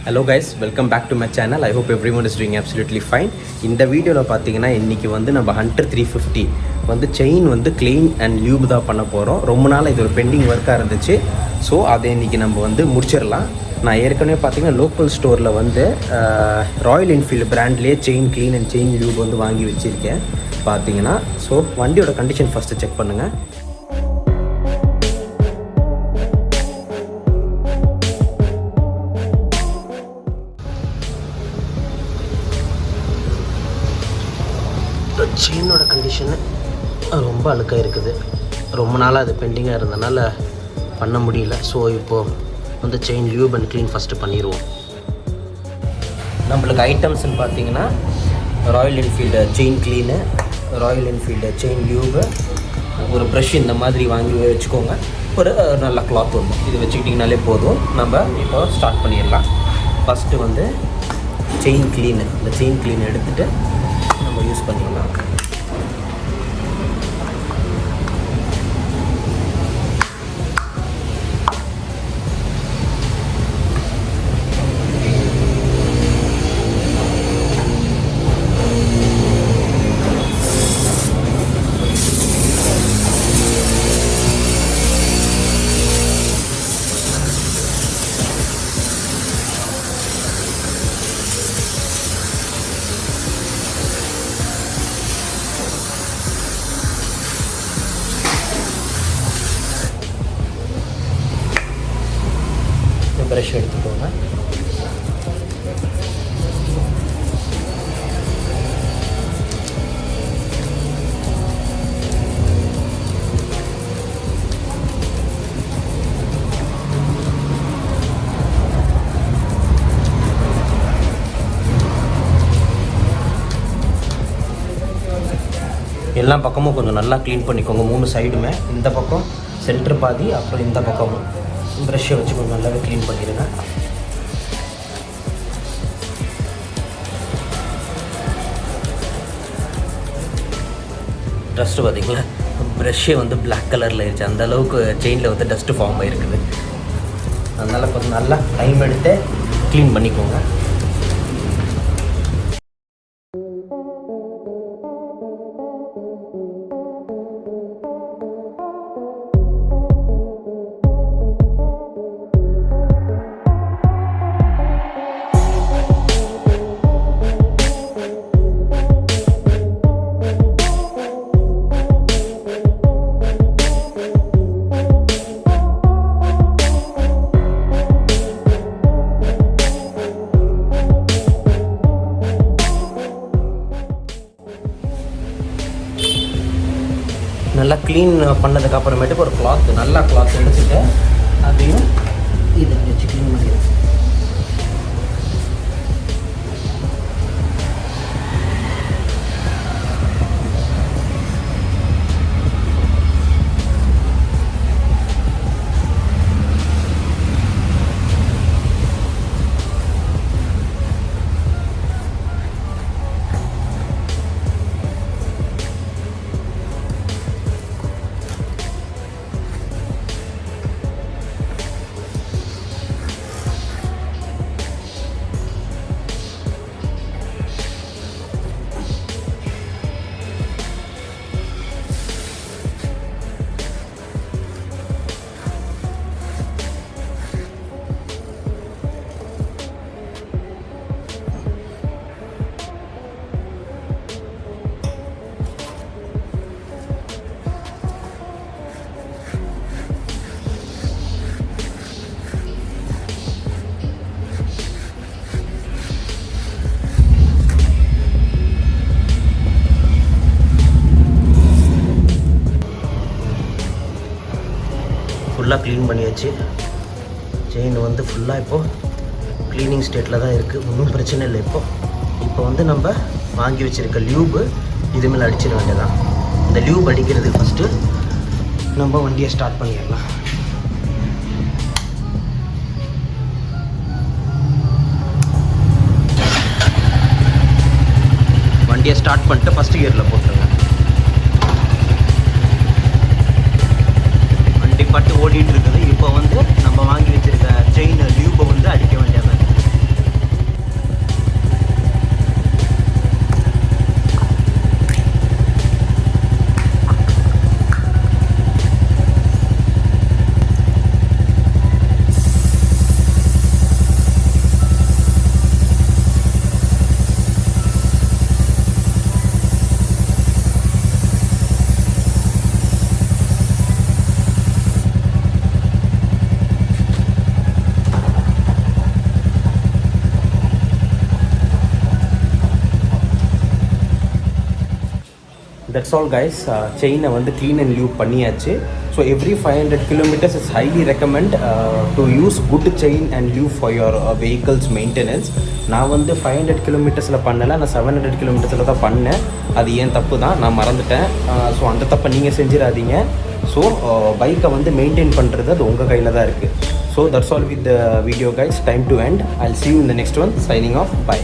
Hello guys, welcome back to my channel. I hope everyone is doing absolutely fine. இந்த வீடியோவில் பார்த்தீங்கன்னா இன்றைக்கி வந்து நம்ம ஹண்டர் 350 வந்து செயின் வந்து க்ளீன் அண்ட் லியூப் தான் பண்ண போகிறோம். ரொம்ப நாள் இது ஒரு பெண்டிங் ஒர்க்காக இருந்துச்சு. ஸோ அதை இன்றைக்கி நம்ம வந்து முடிச்சிடலாம். நான் ஏற்கனவே பார்த்தீங்கன்னா லோக்கல் ஸ்டோரில் வந்து ராயல் என்ஃபீல்டு பிராண்ட்லேயே chain clean and chain lube வந்து வாங்கி வச்சுருக்கேன் பார்த்தீங்கன்னா. ஸோ வண்டியோட கண்டிஷன் ஃபஸ்ட்டு செக் பண்ணுங்கள். செயினோட கண்டிஷனு ரொம்ப அழுக்காக இருக்குது. ரொம்ப நாளாக அது பெண்டிங்காக இருந்தனால பண்ண முடியல. ஸோ இப்போது வந்து chain lube and clean first பண்ணிடுவோம். நம்மளுக்கு ஐட்டம்ஸ்ன்னு பார்த்தீங்கன்னா Royal Enfield chain clean, Royal Enfield chain lube, ஒரு ப்ரஷ் இந்த மாதிரி வாங்கி வச்சுக்கோங்க. ஒரு நல்ல கிளாத் ஒன்று இது வச்சுக்கிட்டிங்கனாலே போதும். நம்ம இப்போ ஸ்டார்ட் பண்ணிடலாம். ஃபஸ்ட்டு வந்து செயின் க்ளீனு, இந்த செயின் க்ளீன் எடுத்துகிட்டு நம்ம யூஸ் பண்ணிக்கலாம். ப்ரஷ் எடுத்துக்கோங்க. எல்லா பக்கமும் கொஞ்சம் நல்லா க்ளீன் பண்ணிக்கோங்க. 3 சைடுமே, இந்த பக்கம் சென்டர் பாதி, அப்புறம் இந்த பக்கமும் ப்ரஷ்ஷை வச்சு கொஞ்சம் நல்லாவே க்ளீன் பண்ணிடுங்க. டஸ்ட்டு பார்த்திங்களா, ப்ரஷ்ஷே வந்து பிளாக் கலரில் ஆயிடுச்சு. அந்தளவுக்கு செயினில் வந்து டஸ்ட்டு ஃபார்ம் ஆகிருக்குது. அதனால் கொஞ்சம் நல்லா டைம் எடுத்து க்ளீன் பண்ணிக்கோங்க. நல்லா க்ளீன் பண்ணதுக்கு அப்புறமேட்டுக்கு ஒரு கிளாத், நல்லா கிளாத் எடுத்துட்டு அதையும் இதை வச்சு க்ளீன் பண்ணிடுங்க. ஃபுல்லாக க்ளீன் பண்ணியாச்சு. செயின் வந்து ஃபுல்லாக இப்போது க்ளீனிங் ஸ்டேட்டில் தான் இருக்குது. ஒன்றும் பிரச்சனை இல்லை. இப்போ வந்து நம்ம வாங்கி வச்சுருக்க லியூபு இது மேலே அடிச்சிட வேண்டியதான். இந்த லியூப் அடிக்கிறதுக்கு ஃபஸ்ட்டு நம்ம வண்டியை ஸ்டார்ட் பண்ணிடலாம். வண்டியை ஸ்டார்ட் பண்ணிட்டு ஃபஸ்ட்டு கியரில் போட்டுருங்க. வண்டி பட்டு ஓடிட்டு இருக்குது. இப்போ வந்து நம்ம வாங்கி வச்சிருக்க செயின் லியூபை வந்து அடிக்க வேண்டியது. That's all guys. செயினை வந்து க்ளீன் அண்ட் லியூப் பண்ணியாச்சு. So every 500 kilometers is highly recommend to use good chain and lube for your vehicles maintenance. நான் வந்து 500 kilometersல பண்ணலை, நான் 700 kilometersல தான் பண்ணேன். அது ஏன் தப்பு தான், நான் மறந்துட்டேன். ஸோ அந்த தப்பை நீங்கள் செஞ்சிடாதீங்க. ஸோ பைக்கை வந்து மெயின்டைன் பண்ணுறது அது உங்கள் கையில் தான் இருக்குது. So that's all with the video guys. Time to end. I'll see you in the next one. Signing off. Bye.